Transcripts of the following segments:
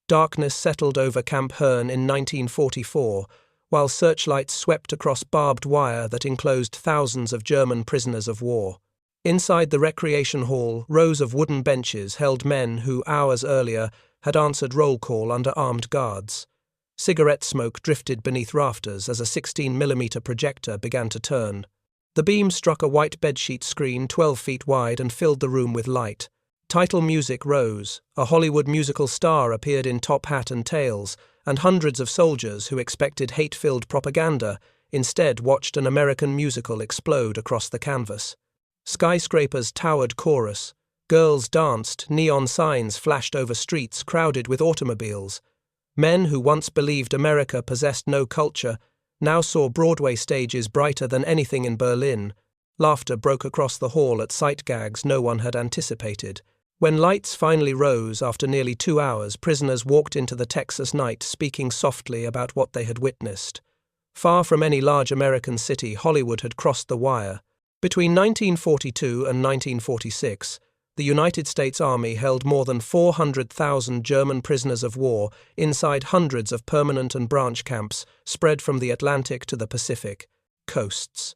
Darkness settled over Camp Hearne in 1944, while searchlights swept across barbed wire that enclosed thousands of German prisoners of war. Inside the recreation hall, rows of wooden benches held men who, hours earlier, had answered roll call under armed guards. Cigarette smoke drifted beneath rafters as a 16mm projector began to turn. The beam struck a white bedsheet screen 12 feet wide and filled the room with light. Title music rose, a Hollywood musical star appeared in top hat and tails, and hundreds of soldiers who expected hate-filled propaganda instead watched an American musical explode across the canvas. Skyscrapers towered chorus, girls danced, neon signs flashed over streets crowded with automobiles. Men who once believed America possessed no culture now saw Broadway stages brighter than anything in Berlin. Laughter broke across the hall at sight gags no one had anticipated. When lights finally rose after nearly 2 hours, prisoners walked into the Texas night speaking softly about what they had witnessed. Far from any large American city, Hollywood had crossed the wire. Between 1942 and 1946, the United States Army held more than 400,000 German prisoners of war inside hundreds of permanent and branch camps spread from the Atlantic to the Pacific coasts.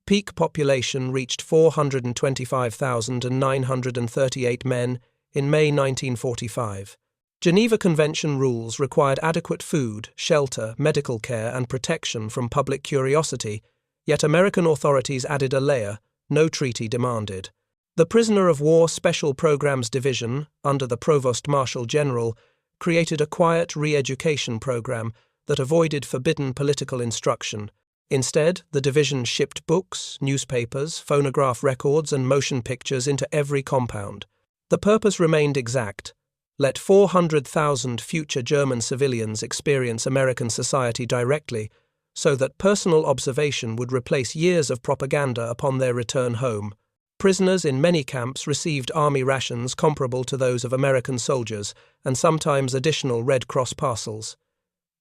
Peak population reached 425,938 men in May 1945. Geneva Convention rules required adequate food, shelter, medical care, and protection from public curiosity, yet American authorities added a layer: no treaty demanded. The Prisoner of War Special Programs Division, under the Provost Marshal General, created a quiet re-education program that avoided forbidden political instruction. Instead, the division shipped books, newspapers, phonograph records, and motion pictures into every compound. The purpose remained exact: let 400,000 future German civilians experience American society directly, so that personal observation would replace years of propaganda upon their return home. Prisoners in many camps received army rations comparable to those of American soldiers, and sometimes additional Red Cross parcels.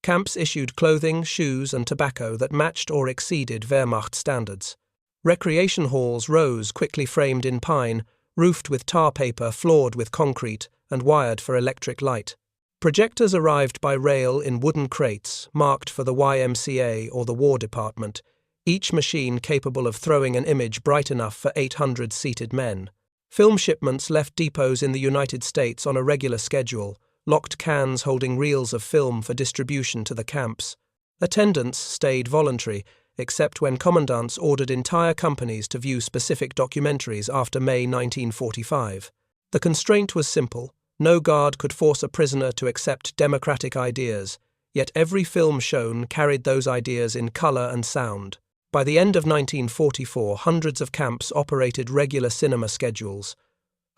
Camps issued clothing, shoes, and tobacco that matched or exceeded Wehrmacht standards. Recreation halls rose, quickly framed in pine, roofed with tar paper, floored with concrete, and wired for electric light. Projectors arrived by rail in wooden crates, marked for the YMCA or the War Department, each machine capable of throwing an image bright enough for 800 seated men. Film shipments left depots in the United States on a regular schedule, locked cans holding reels of film for distribution to the camps. Attendance stayed voluntary, except when commandants ordered entire companies to view specific documentaries after May 1945. The constraint was simple: no guard could force a prisoner to accept democratic ideas, yet every film shown carried those ideas in color and sound. By the end of 1944, hundreds of camps operated regular cinema schedules.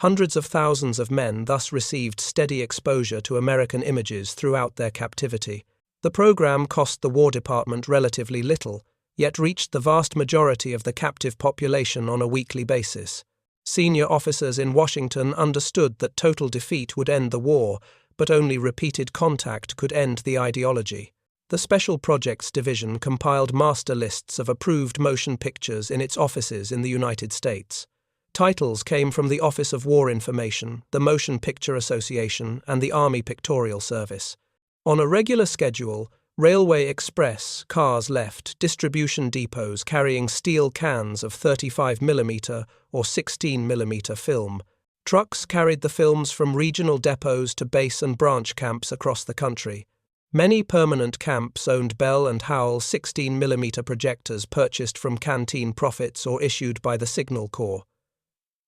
Hundreds of thousands of men thus received steady exposure to American images throughout their captivity. The program cost the War Department relatively little, yet reached the vast majority of the captive population on a weekly basis. Senior officers in Washington understood that total defeat would end the war, but only repeated contact could end the ideology. The Special Projects Division compiled master lists of approved motion pictures in its offices in the United States. Titles came from the Office of War Information, the Motion Picture Association, and the Army Pictorial Service. On a regular schedule, Railway Express cars left distribution depots carrying steel cans of 35mm or 16mm film. Trucks carried the films from regional depots to base and branch camps across the country. Many permanent camps owned Bell and Howell 16mm projectors purchased from canteen profits or issued by the Signal Corps.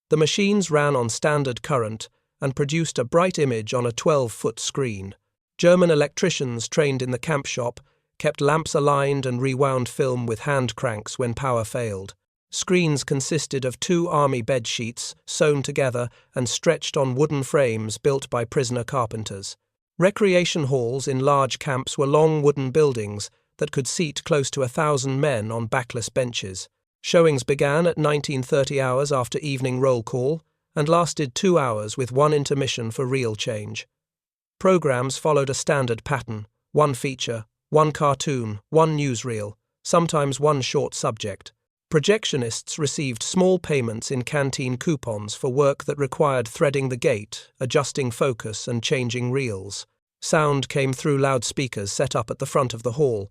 The machines ran on standard current and produced a bright image on a 12-foot screen. German electricians trained in the camp shop kept lamps aligned and rewound film with hand cranks when power failed. Screens consisted of 2 army bed sheets sewn together and stretched on wooden frames built by prisoner carpenters. Recreation halls in large camps were long wooden buildings that could seat close to 1,000 men on backless benches. Showings began at 19:30 hours after evening roll call and lasted 2 hours with 1 intermission for reel change. Programs followed a standard pattern: 1 feature, 1 cartoon, 1 newsreel, sometimes 1 short subject. Projectionists received small payments in canteen coupons for work that required threading the gate, adjusting focus, and changing reels. Sound came through loudspeakers set up at the front of the hall.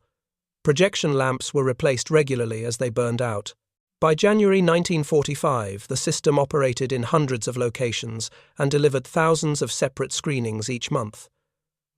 Projection lamps were replaced regularly as they burned out. By January 1945, the system operated in hundreds of locations and delivered thousands of separate screenings each month.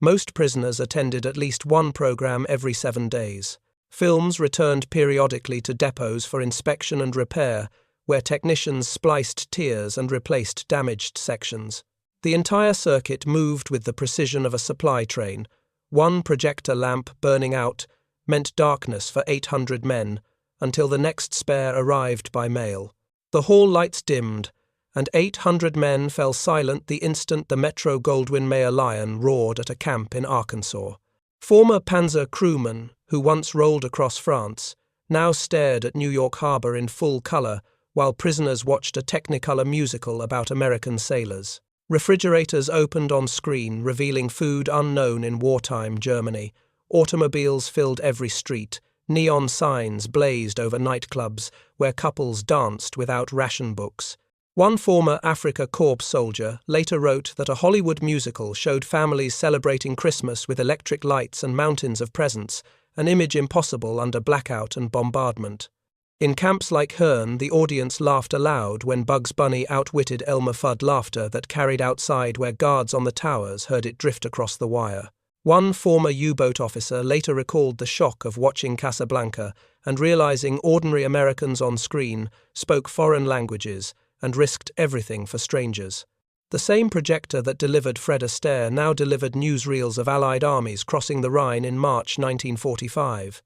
Most prisoners attended at least one program every 7 days. Films returned periodically to depots for inspection and repair, where technicians spliced tiers and replaced damaged sections. The entire circuit moved with the precision of a supply train. One projector lamp burning out meant darkness for 800 men, until the next spare arrived by mail. The hall lights dimmed, and 800 men fell silent the instant the Metro-Goldwyn-Mayer Lion roared at a camp in Arkansas. Former Panzer crewmen, who once rolled across France, now stared at New York Harbor in full color while prisoners watched a Technicolor musical about American sailors. Refrigerators opened on screen, revealing food unknown in wartime Germany. Automobiles filled every street. Neon signs blazed over nightclubs where couples danced without ration books. One former Afrika Korps soldier later wrote that a Hollywood musical showed families celebrating Christmas with electric lights and mountains of presents, an image impossible under blackout and bombardment. In camps like Hearne, the audience laughed aloud when Bugs Bunny outwitted Elmer Fudd laughter that carried outside where guards on the towers heard it drift across the wire. One former U-boat officer later recalled the shock of watching Casablanca and realizing ordinary Americans on screen spoke foreign languages and risked everything for strangers. The same projector that delivered Fred Astaire now delivered newsreels of Allied armies crossing the Rhine in March 1945.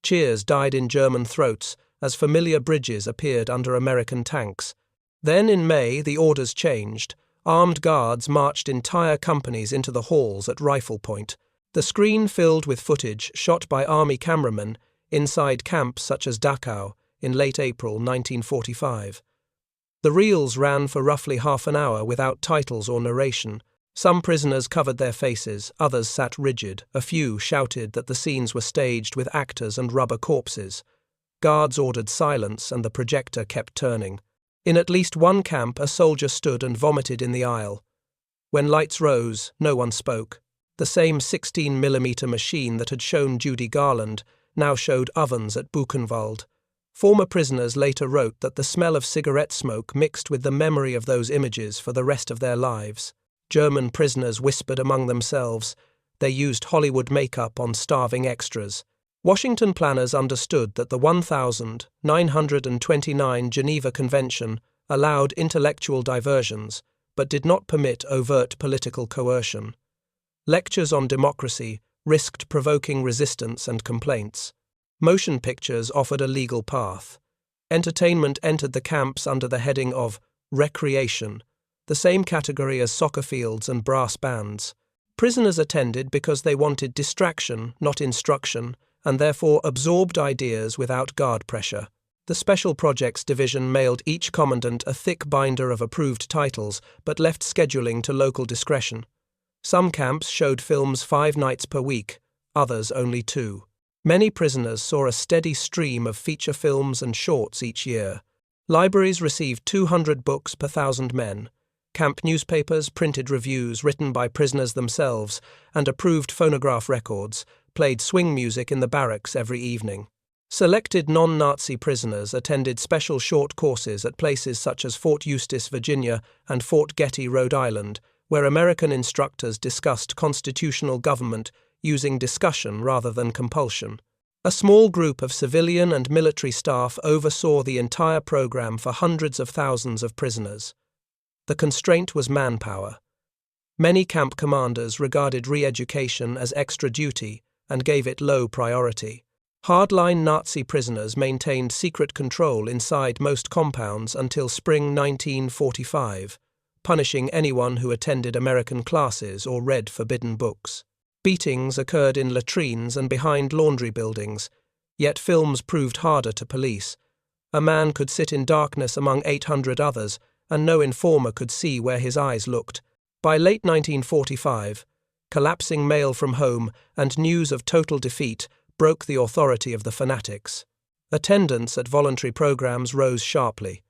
Cheers died in German throats as familiar bridges appeared under American tanks. Then in May, the orders changed. Armed guards marched entire companies into the halls at rifle point. The screen filled with footage shot by army cameramen inside camps such as Dachau in late April 1945. The reels ran for roughly half an hour without titles or narration. Some prisoners covered their faces, others sat rigid, a few shouted that the scenes were staged with actors and rubber corpses. Guards ordered silence and the projector kept turning. In at least one camp, a soldier stood and vomited in the aisle. When lights rose, no one spoke. The same 16mm machine that had shown Judy Garland now showed ovens at Buchenwald. Former prisoners later wrote that the smell of cigarette smoke mixed with the memory of those images for the rest of their lives. German prisoners whispered among themselves. They used Hollywood makeup on starving extras. Washington planners understood that the 1929 Geneva Convention allowed intellectual diversions, but did not permit overt political coercion. Lectures on democracy risked provoking resistance and complaints. Motion pictures offered a legal path. Entertainment entered the camps under the heading of recreation, the same category as soccer fields and brass bands. Prisoners attended because they wanted distraction, not instruction, and therefore absorbed ideas without guard pressure. The Special Projects Division mailed each commandant a thick binder of approved titles, but left scheduling to local discretion. Some camps showed films 5 nights per week, others only 2. Many prisoners saw a steady stream of feature films and shorts each year. Libraries received 200 books per 1,000 men. Camp newspapers printed reviews written by prisoners themselves and approved phonograph records, played swing music in the barracks every evening. Selected non-Nazi prisoners attended special short courses at places such as Fort Eustis, Virginia, and Fort Getty, Rhode Island, where American instructors discussed constitutional government using discussion rather than compulsion. A small group of civilian and military staff oversaw the entire program for hundreds of thousands of prisoners. The constraint was manpower. Many camp commanders regarded re-education as extra duty and gave it low priority. Hardline Nazi prisoners maintained secret control inside most compounds until spring 1945, punishing anyone who attended American classes or read forbidden books. Beatings occurred in latrines and behind laundry buildings, yet films proved harder to police. A man could sit in darkness among 800 others, and no informer could see where his eyes looked. By late 1945, collapsing mail from home and news of total defeat broke the authority of the fanatics. Attendance at voluntary programs rose sharply.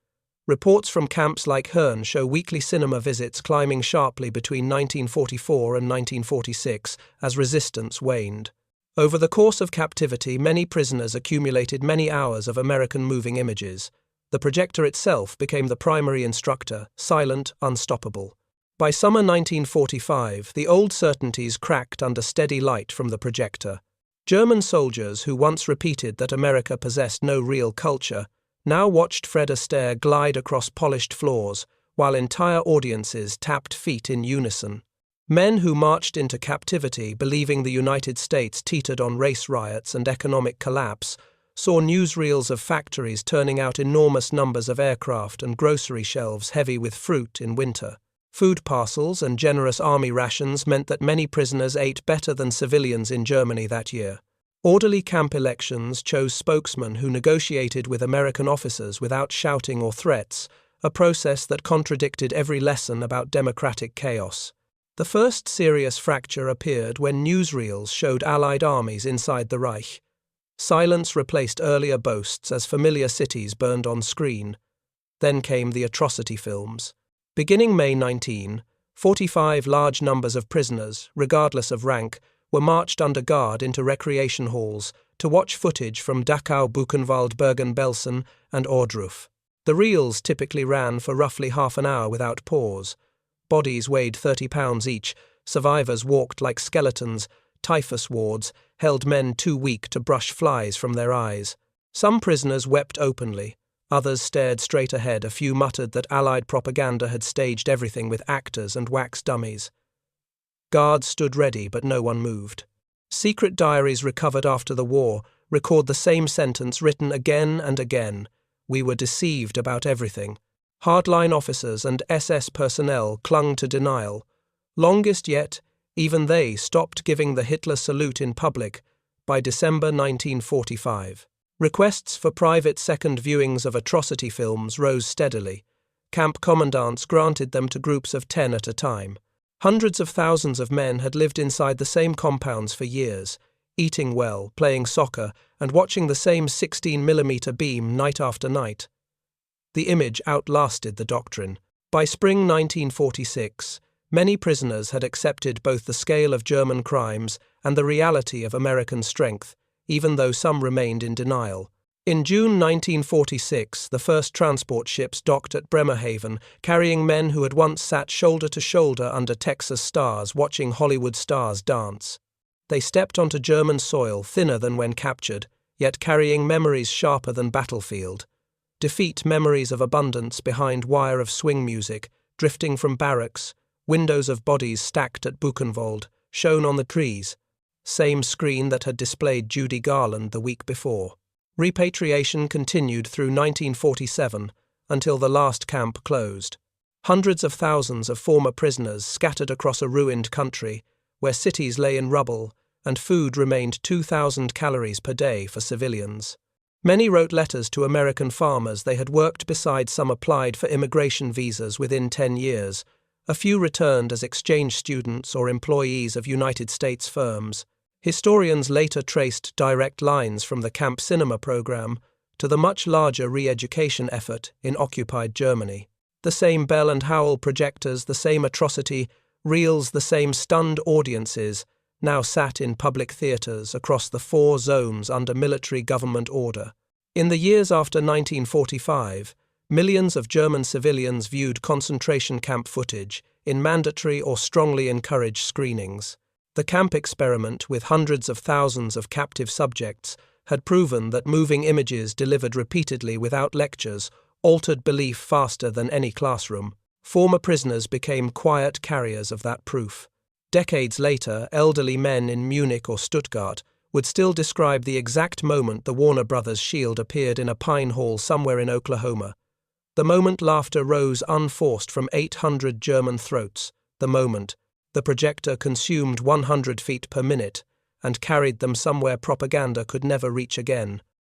Reports from camps like Hearne show weekly cinema visits climbing sharply between 1944 and 1946 as resistance waned. Over the course of captivity, many prisoners accumulated many hours of American moving images. The projector itself became the primary instructor, silent, unstoppable. By summer 1945, the old certainties cracked under steady light from the projector. German soldiers who once repeated that America possessed no real culture now watched Fred Astaire glide across polished floors, while entire audiences tapped feet in unison. Men who marched into captivity believing the United States teetered on race riots and economic collapse saw newsreels of factories turning out enormous numbers of aircraft and grocery shelves heavy with fruit in winter. Food parcels and generous army rations meant that many prisoners ate better than civilians in Germany that year. Orderly camp elections chose spokesmen who negotiated with American officers without shouting or threats, a process that contradicted every lesson about democratic chaos. The first serious fracture appeared when newsreels showed Allied armies inside the Reich. Silence replaced earlier boasts as familiar cities burned on screen. Then came the atrocity films. Beginning May 19, 45 large numbers of prisoners, regardless of rank, were marched under guard into recreation halls to watch footage from Dachau, Buchenwald, Bergen-Belsen, and Ohrdruf. The reels typically ran for roughly half an hour without pause. Bodies weighed 30 pounds each, survivors walked like skeletons, typhus wards held men too weak to brush flies from their eyes. Some prisoners wept openly, others stared straight ahead, a few muttered that Allied propaganda had staged everything with actors and wax dummies. Guards stood ready, but no one moved. Secret diaries recovered after the war record the same sentence written again and again: "We were deceived about everything." Hardline officers and SS personnel clung to denial. Longest yet, even they stopped giving the Hitler salute in public by December 1945. Requests for private second viewings of atrocity films rose steadily. Camp commandants granted them to groups of 10 at a time. Hundreds of thousands of men had lived inside the same compounds for years, eating well, playing soccer, and watching the same 16mm beam night after night. The image outlasted the doctrine. By spring 1946, many prisoners had accepted both the scale of German crimes and the reality of American strength, even though some remained in denial. In June 1946, the first transport ships docked at Bremerhaven, carrying men who had once sat shoulder to shoulder under Texas stars watching Hollywood stars dance. They stepped onto German soil, thinner than when captured, yet carrying memories sharper than battlefield. Defeat memories of abundance behind wire of swing music, drifting from barracks, windows of bodies stacked at Buchenwald, shown on the trees. Same screen that had displayed Judy Garland the week before. Repatriation continued through 1947 until the last camp closed. Hundreds of thousands of former prisoners scattered across a ruined country, where cities lay in rubble and food remained 2,000 calories per day for civilians. Many wrote letters to American farmers they had worked beside. Some applied for immigration visas within 10 years. A few returned as exchange students or employees of United States firms. Historians later traced direct lines from the Camp Cinema program to the much larger re-education effort in occupied Germany. The same Bell and Howell projectors, the same atrocity reels, the same stunned audiences now sat in public theatres across the 4 zones under military government order. In the years after 1945, millions of German civilians viewed concentration camp footage in mandatory or strongly encouraged screenings. The camp experiment, with hundreds of thousands of captive subjects, had proven that moving images delivered repeatedly without lectures altered belief faster than any classroom. Former prisoners became quiet carriers of that proof. Decades later, elderly men in Munich or Stuttgart would still describe the exact moment the Warner Brothers shield appeared in a pine hall somewhere in Oklahoma. The moment laughter rose unforced from 800 German throats. The moment the projector consumed 100 feet per minute and carried them somewhere propaganda could never reach again.